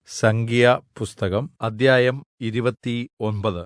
സംഖ്യാപുസ്തകം അദ്ധ്യായം 29.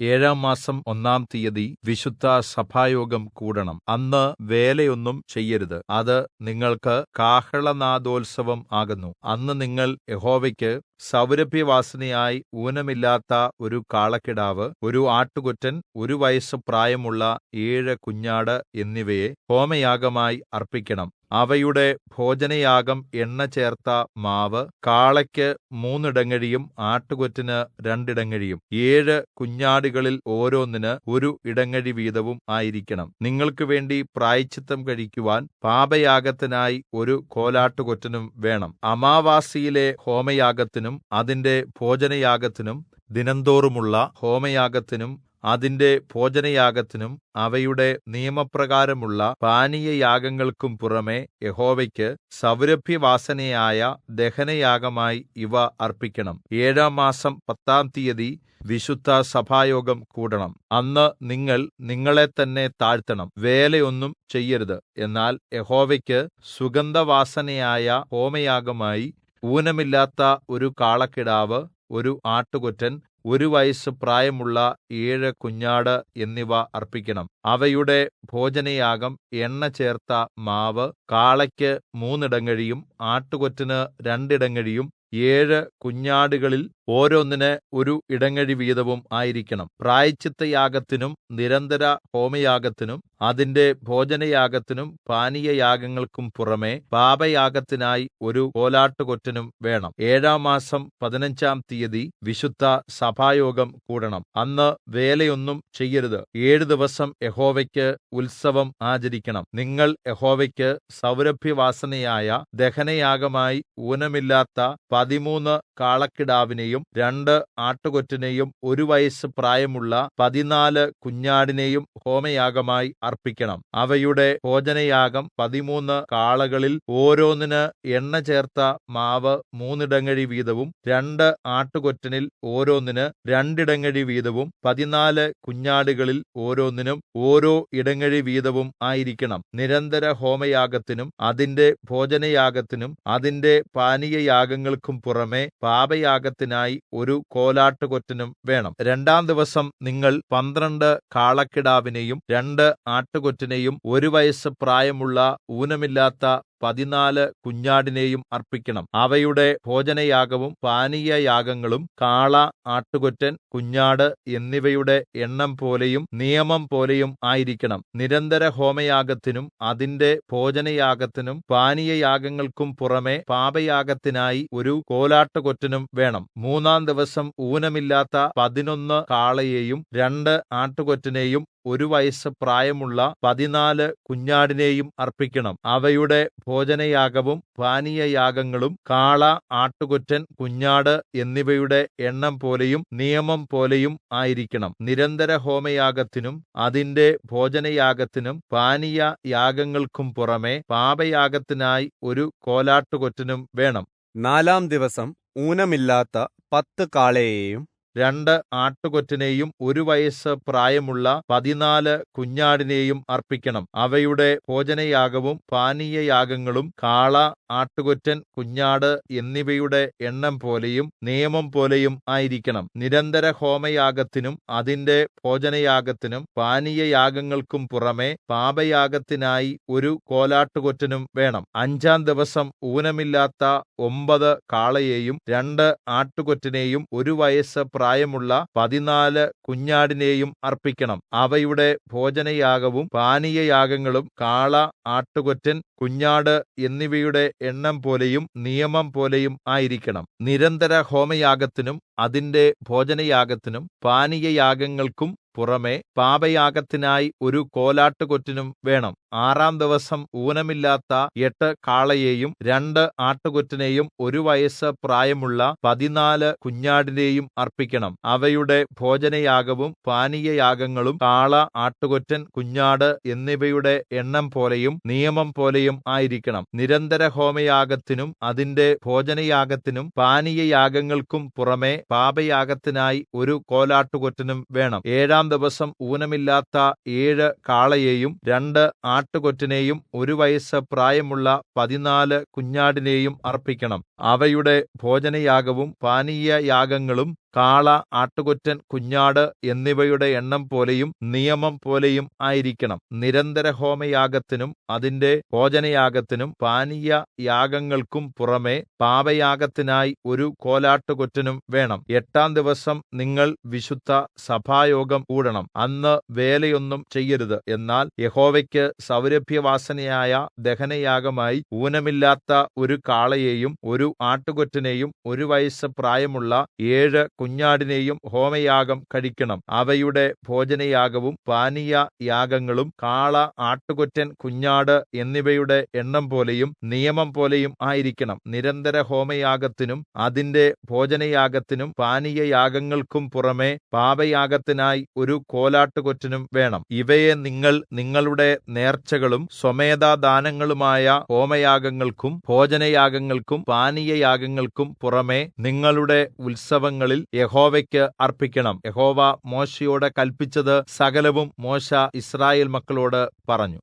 7-ാം മാസം 1-ാം തീയതി വിശുദ്ധസഭായോഗം കൂടണം. അന്ന് വേലയൊന്നും ചെയ്യരുത്. അത് നിങ്ങൾക്ക് കാഹളനാദോത്സവം ആകുന്നു. അന്ന് നിങ്ങൾ യഹോവയ്ക്ക് സൗരഭ്യവാസനയായി ഊനമില്ലാത്ത ഒരു കാളക്കിടാവ്, ഒരു ആട്ടുകൊറ്റൻ, ഒരു വയസ്സ് പ്രായമുള്ള 7 കുഞ്ഞാട് എന്നിവയെ ഹോമയാഗമായി അർപ്പിക്കണം. അവയുടെ ഭോജനയാഗം എണ്ണ ചേർത്ത മാവ്, കാളയ്ക്ക് 3 ഇടങ്ങഴിയും ആട്ടുകൊറ്റന് 2 ഇടങ്ങഴിയും, 7 കുഞ്ഞാടുകളിൽ ഓരോന്നിന് 1 ഇടങ്ങഴി വീതവും ആയിരിക്കണം. നിങ്ങൾക്ക് വേണ്ടി പ്രായശ്ചിത്തം കഴിക്കുവാൻ പാപയാഗത്തിനായി 1 കോലാട്ടുകൊറ്റനും വേണം. അമാവാസിയിലെ ഹോമയാഗത്തിനും അതിന്റെ ഭോജനയാഗത്തിനും, ദിനംതോറുമുള്ള ഹോമയാഗത്തിനും അതിന്റെ ഭോജനയാഗത്തിനും അവയുടെ നിയമപ്രകാരമുള്ള പാനീയയാഗങ്ങൾക്കും പുറമെ യഹോവയ്ക്ക് സൗരഭ്യവാസനയായ ദഹനയാഗമായി ഇവ അർപ്പിക്കണം. 7-ാം മാസം 10-ാം തീയതി വിശുദ്ധസഭായോഗം കൂടണം. അന്ന് നിങ്ങൾ നിങ്ങളെത്തന്നെ താഴ്ത്തണം, വേലയൊന്നും ചെയ്യരുത്. എന്നാൽ യഹോവയ്ക്ക് സുഗന്ധവാസനയായ ഹോമയാഗമായി ഊനമില്ലാത്ത ഒരു കാളക്കിടാവ്, ഒരു ആട്ടുകൊറ്റൻ, 1 വയസ്സ് പ്രായമുള്ള 7 കുഞ്ഞാട് എന്നിവ അർപ്പിക്കണം. അവയുടെ ഭോജനയാഗം എണ്ണ ചേർത്ത മാവ്, കാളയ്ക്ക് 3 ഇടങ്ങഴിയും ആട്ടുകൊറ്റന് 2 ഇടങ്ങഴിയും, 7 കുഞ്ഞാടുകളിൽ ഓരോന്നിന് 1 ഇടങ്ങഴി വീതവും ആയിരിക്കണം. പ്രായശ്ചിത്തയാഗത്തിനും നിരന്തര ഹോമയാഗത്തിനും അതിന്റെ ഭോജനയാഗത്തിനും പാനീയയാഗങ്ങൾക്കും പുറമെ പാപയാഗത്തിനായി 1 കോലാട്ടുകൊറ്റനും വേണം. 7-ാം മാസം 15-ാം തീയതി വിശുദ്ധസഭായോഗം കൂടണം. അന്ന് വേലയൊന്നും ചെയ്യരുത്. 7 ദിവസം യഹോവയ്ക്ക് ഉത്സവം ആചരിക്കണം. നിങ്ങൾ യഹോവയ്ക്ക് സൗരഭ്യവാസനയായ ദഹനയാഗമായി ഊനമില്ലാത്ത 13 കാളക്കിടാവിനെയും 2 ആട്ടുകൊറ്റനെയും 1 വയസ്സ് പ്രായമുള്ള 14 കുഞ്ഞാടിനെയും ഹോമയാഗമായി അർപ്പിക്കണം. അവയുടെ ഭോജനയാഗം 13 കാളകളിൽ ഓരോന്നിന് എണ്ണ ചേർത്ത മാവ് 3 ഇടങ്ങഴി വീതവും, 2 ആട്ടുകൊറ്റനിൽ ഓരോന്നിന് 2 ഇടങ്ങഴി വീതവും, 14 കുഞ്ഞാടുകളിൽ ഓരോന്നിനും ഓരോ ഇടങ്ങഴി വീതവും ആയിരിക്കണം. നിരന്തര ഹോമയാഗത്തിനും അതിന്റെ ഭോജനയാഗത്തിനും അതിന്റെ പാനീയയാഗങ്ങൾക്കും പുറമെ പാപയാഗത്തിനായി 1 കോലാട്ടുകൊറ്റനും വേണം. 2-ാം ദിവസം നിങ്ങൾ 12 കാളക്കിടാവിനെയും 2 ആട്ടുകൊറ്റനെയും 1 വയസ്സ് പ്രായമുള്ള ഊനമില്ലാത്ത 14 കുഞ്ഞാടിനെയും അർപ്പിക്കണം. അവയുടെ ഭോജനയാഗവും പാനീയയാഗങ്ങളും കാള, ആട്ടുകൊറ്റൻ, കുഞ്ഞാട് എന്നിവയുടെ എണ്ണം പോലെയും നിയമം പോലെയും ആയിരിക്കണം. നിരന്തര ഹോമയാഗത്തിനും അതിന്റെ ഭോജനയാഗത്തിനും പാനീയയാഗങ്ങൾക്കും പുറമെ പാപയാഗത്തിനായി 1 കോലാട്ടുകൊറ്റനും വേണം. 3-ാം ദിവസം ഊനമില്ലാത്ത 11 കാളയെയും 2 ആട്ടുകൊറ്റനെയും 1 വയസ്സ് പ്രായമുള്ള 14 കുഞ്ഞാടിനെയും അർപ്പിക്കണം. അവയുടെ ഭോജനയാഗവും പാനീയയാഗങ്ങളും കാള, ആട്ടുകൊറ്റൻ, കുഞ്ഞാട് എന്നിവയുടെ എണ്ണം പോലെയും നിയമം പോലെയും ആയിരിക്കണം. നിരന്തര ഹോമയാഗത്തിനും അതിന്റെ ഭോജനയാഗത്തിനും പാനീയയാഗങ്ങൾക്കും പുറമെ പാപയാഗത്തിനായി 1 കോലാട്ടുകൊറ്റനും വേണം. 4-ാം ദിവസം ഊനമില്ലാത്ത 10 കാളയെയും 2 ആട്ടുകൊറ്റനെയും 1 വയസ്സ് പ്രായമുള്ള 14 കുഞ്ഞാടിനെയും അർപ്പിക്കണം. അവയുടെ ഭോജനയാഗവും പാനീയയാഗങ്ങളും കാള, ആട്ടുകൊറ്റൻ, കുഞ്ഞാട് എന്നിവയുടെ എണ്ണം പോലെയും നിയമം പോലെയും ആയിരിക്കണം. നിരന്തര ഹോമയാഗത്തിനും അതിന്റെ ഭോജനയാഗത്തിനും പാനീയയാഗങ്ങൾക്കും പുറമെ പാപയാഗത്തിനായി 1 കോലാട്ടുകൊറ്റനും വേണം. 5-ാം ദിവസം ഊനമില്ലാത്ത 9 കാളയെയും 2 ആട്ടുകൊറ്റനെയും 1 വയസ്സ് പ്രായമുള്ള 14 കുഞ്ഞാടിനെയും അർപ്പിക്കണം. അവയുടെ ഭോജനയാഗവും പാനീയയാഗങ്ങളും കാള, ആട്ടുകൊറ്റൻ, കുഞ്ഞാട് എന്നിവയുടെ എണ്ണം പോലെയും നിയമം പോലെയും ആയിരിക്കണം. നിരന്തര ഹോമയാഗത്തിനും അതിന്റെ ഭോജനയാഗത്തിനും പാനീയയാഗങ്ങൾക്കും പുറമെ പാപയാഗത്തിനായി 1 കോലാട്ടുകൊറ്റനും വേണം. 6-ാം ദിവസം ഊനമില്ലാത്ത 8 കാളയെയും 2 ആട്ടുകൊറ്റനെയും 1 വയസ്സ് പ്രായമുള്ള 14 കുഞ്ഞാടിനെയും അർപ്പിക്കണം. അവയുടെ ഭോജനയാഗവും പാനീയയാഗങ്ങളും കാള, ആട്ടുകൊറ്റൻ, കുഞ്ഞാട് എന്നിവയുടെ എണ്ണം പോലെയും നിയമം പോലെയും ആയിരിക്കണം. നിരന്തര ഹോമയാഗത്തിനും അതിന്റെ ഭോജനയാഗത്തിനും പാനീയയാഗങ്ങൾക്കും പുറമെ പാപയാഗത്തിനായി 1 കോലാട്ടുകൊറ്റനും വേണം. 7-ാം ദിവസം ഊനമില്ലാത്ത 7 കാളയെയും 2 ആട്ടുകൊറ്റനെയും 1 വയസ്സ് പ്രായമുള്ള 14 കുഞ്ഞാടിനെയും അർപ്പിക്കണം. അവയുടെ ഭോജനയാഗവും പാനീയയാഗങ്ങളും കാള, ആട്ടുകൊറ്റൻ, കുഞ്ഞാട് എന്നിവയുടെ എണ്ണം പോലെയും നിയമം പോലെയും ആയിരിക്കണം. നിരന്തരഹോമയാഗത്തിനും അതിന്റെ ഭോജനയാഗത്തിനും പാനീയയാഗങ്ങൾക്കും പുറമെ പാപയാഗത്തിനായി 1 കോലാട്ടുകൊറ്റനും വേണം. 8-ാം ദിവസം നിങ്ങൾ വിശുദ്ധ സഭായോഗം കൂടണം. അന്ന് വേലയൊന്നും ചെയ്യരുത്. എന്നാൽ യഹോവയ്ക്ക് സൗരഭ്യവാസനയായ ദഹനയാഗമായി ഊനമില്ലാത്ത 1 കാളയെയും 1 ആട്ടുകൊറ്റനെയും 1 വയസ്സ് പ്രായമുള്ള 7 കുഞ്ഞാടിനെയും ഹോമയാഗം കഴിക്കണം. അവയുടെ ഭോജനയാഗവും പാനീയയാഗങ്ങളും കാള, ആട്ടുകൊറ്റൻ, കുഞ്ഞാട് എന്നിവയുടെ എണ്ണം പോലെയും നിയമം പോലെയും ആയിരിക്കണം. നിരന്തരഹോമയാഗത്തിനും അതിന്റെ ഭോജനയാഗത്തിനും പാനീയയാഗങ്ങൾക്കും പുറമെ പാപയാഗത്തിനായി 1 കോലാട്ടുകൊറ്റനും വേണം. ഇവയെ നിങ്ങൾ നിങ്ങളുടെ നേർച്ചകളും സ്വമേധാദാനങ്ങളുമായ ഹോമയാഗങ്ങൾക്കും ഭോജനയാഗങ്ങൾക്കും പാനീയയാഗങ്ങൾക്കും പുറമെ നിങ്ങളുടെ ഉത്സവങ്ങളിൽ യഹോവയ്ക്ക് അർപ്പിക്കണം. യഹോവ മോശെയോട് കല്പിച്ചത് സകലവും മോശെ യിസ്രായേൽ മക്കളോട് പറഞ്ഞു.